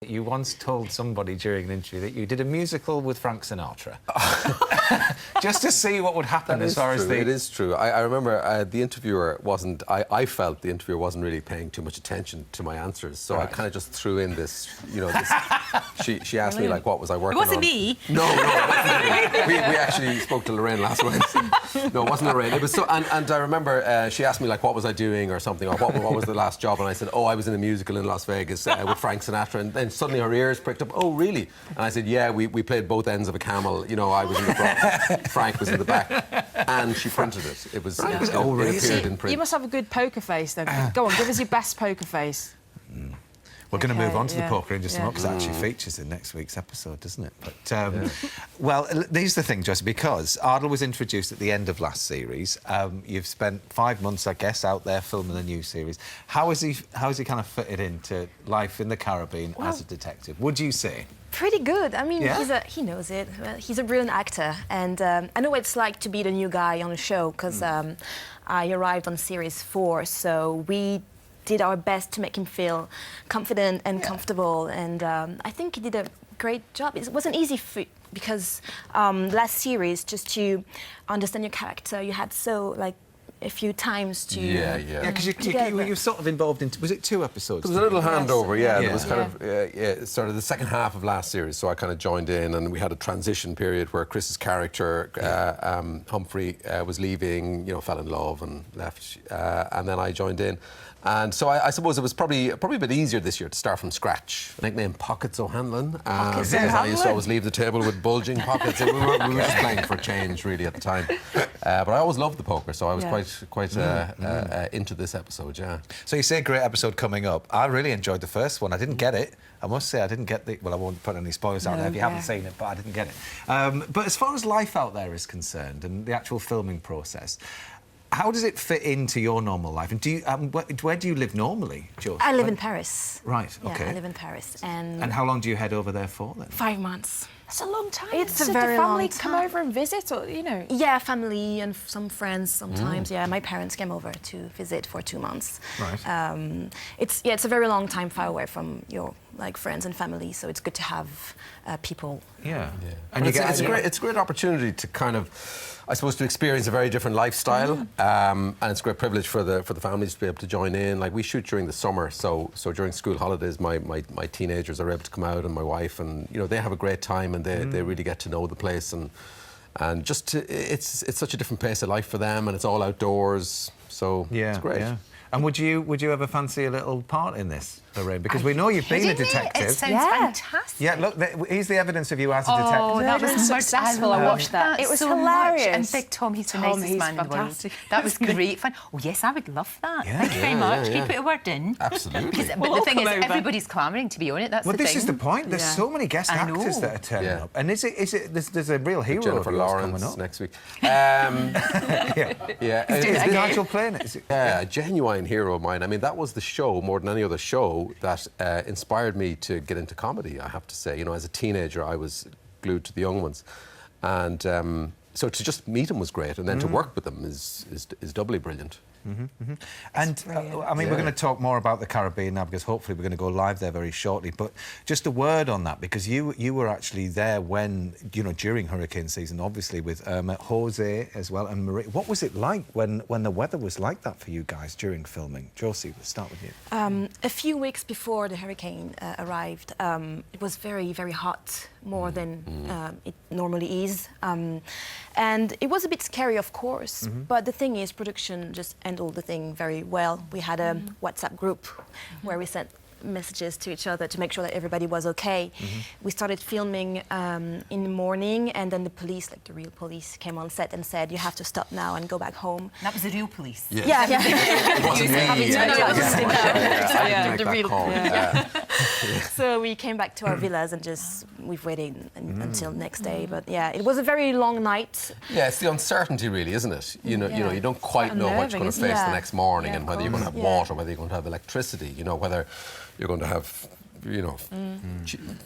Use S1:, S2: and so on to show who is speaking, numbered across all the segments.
S1: You once told somebody during an interview that you did a musical with Frank Sinatra. Just to see what would happen as far as the...
S2: It is true. I remember the interviewer wasn't... I felt the interviewer wasn't really paying too much attention to my answers, so I kind of just threw in this, you know, this... She asked me, like, what was I working on?
S3: It wasn't me.
S2: No, we actually spoke to Lorraine last Wednesday. No, it wasn't Lorraine. It was so... And I remember she asked me, like, what was I doing or something, or what was the last job? And I said, oh, I was in a musical in Las Vegas with Frank Sinatra. And then suddenly her ears pricked up. Oh, really? And I said, yeah, we played both ends of a camel. You know, I was in the front, Frank was in the back. And she printed it. It was...
S1: Oh, really?
S2: It appeared in print.
S4: You must have a good poker face, then. Go on, give us your best poker face.
S1: We're going to move on to the poker in just a moment, because it actually features in next week's episode, doesn't it? But, well, these are the things, Josie, because Ardal was introduced at the end of last series. You've spent 5 months, I guess, out there filming the new series. How is he kind of fitted into life in the Caribbean as a detective, would you say?
S5: Pretty good. I mean, he knows it. He's a brilliant actor, and I know what it's like to be the new guy on the show, because I arrived on series 4, so we did our best to make him feel confident and comfortable, and I think he did a great job. It wasn't easy because last series, just to understand your character, you had a few times to...
S1: Yeah, because you were sort of involved in... Was it 2 episodes?
S2: There was a little handover, There was kind of sort of the second half of last series, so I kind of joined in, and we had a transition period where Chris's character, Humphrey, was leaving, you know, fell in love and left, and then I joined in. And so I suppose it was probably a bit easier this year to start from scratch. Nickname Pockets O'Hanlon. Because I used to always leave the table with bulging pockets. we were just playing for change, really, at the time. But I always loved the poker, so I was quite into this episode,
S1: So you say great episode coming up. I really enjoyed the first one. I didn't get it. I must say I didn't get the... Well, I won't put any spoilers out there if you haven't seen it, but I didn't get it. But as far as life out there is concerned and the actual filming process, how does it fit into your normal life? And do you, where do you live normally, Joe?
S5: I live in Paris.
S1: Right, OK.
S5: Yeah, I live in Paris. And
S1: how long do you head over there for, then?
S5: 5 months.
S4: That's a long time.
S5: It's a very long time.
S4: Did the family come over and visit, or, you know?
S5: Yeah, family and some friends sometimes. Yeah, my parents came over to visit for 2 months.
S1: Right.
S5: It's a very long time far away from your friends and family, so it's good to have people.
S2: And it's a great opportunity to kind of, I suppose, to experience a very different lifestyle, and it's a great privilege for the families to be able to join in. Like, we shoot during the summer, so during school holidays, my teenagers are able to come out, and my wife, and you know, they have a great time, and they really get to know the place, and just it's such a different pace of life for them, and it's all outdoors, so it's great.
S1: And would you ever fancy a little part in this, Lorraine? Because we know you've been a detective.
S3: It sounds fantastic.
S1: Yeah, look, here's the evidence of you as a detective.
S4: Oh, that was successful. I watched that.
S3: It was
S4: so
S3: hilarious.
S4: Much.
S3: And Big Tom, he's the nicest man in the world. That was great fun. Oh, yes, I would love that. Thank you very much. Can you put a word in?
S2: Absolutely.
S3: But the thing is, everybody's clamouring to be on it. That's the thing.
S1: Well, this is the point. There's so many guest actors that are turning up. And is it? There's a real hero
S2: Jennifer
S1: of yours
S2: Lawrence
S1: coming up
S2: next week.
S1: Is Nigel playing it?
S2: A genuine hero of mine. I mean, that was the show, more than any other show, that inspired me to get into comedy, I have to say. You know, as a teenager, I was glued to the young ones. And so to just meet him was great, and then to work with them is doubly brilliant.
S1: And I mean, we're going to talk more about the Caribbean now, because hopefully we're going to go live there very shortly. But just a word on that, because you were actually there when, you know, during hurricane season, obviously, with Jose as well, and Marie. What was it like when the weather was like that for you guys during filming? Josie, we'll start with you.
S5: A few weeks before the hurricane arrived, it was very, very hot, more than it normally is. And it was a bit scary, of course, but the thing is, production just handled the thing very well. We had a WhatsApp group where we sent messages to each other to make sure that everybody was okay. We started filming in the morning, and then the police, like the real police, came on set and said, you have to stop now and go back home.
S3: That was the real police?
S5: Yeah.
S2: It wasn't me.
S5: The real. So we came back to our villas and we've waited until next day. But yeah, it was a very long night.
S2: Yeah, it's the uncertainty, really, isn't it? You know, you don't quite know what you're going to face the next morning, and whether you're going to have water, whether you're going to have electricity, you know, whether you're going to have you know,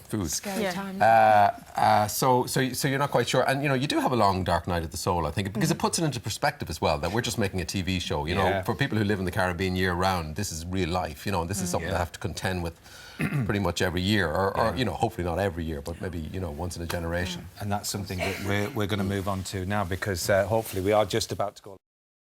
S2: food.
S4: Scary time.
S2: So you're not quite sure, and you know, you do have a long dark night of the soul, I think, because it puts it into perspective as well. That we're just making a TV show, you know. For people who live in the Caribbean year round, this is real life, you know. And this is something they have to contend with pretty much every year, or you know, hopefully not every year, but maybe, you know, once in a generation.
S1: And that's something that we're going to move on to now, because hopefully we are just about to go.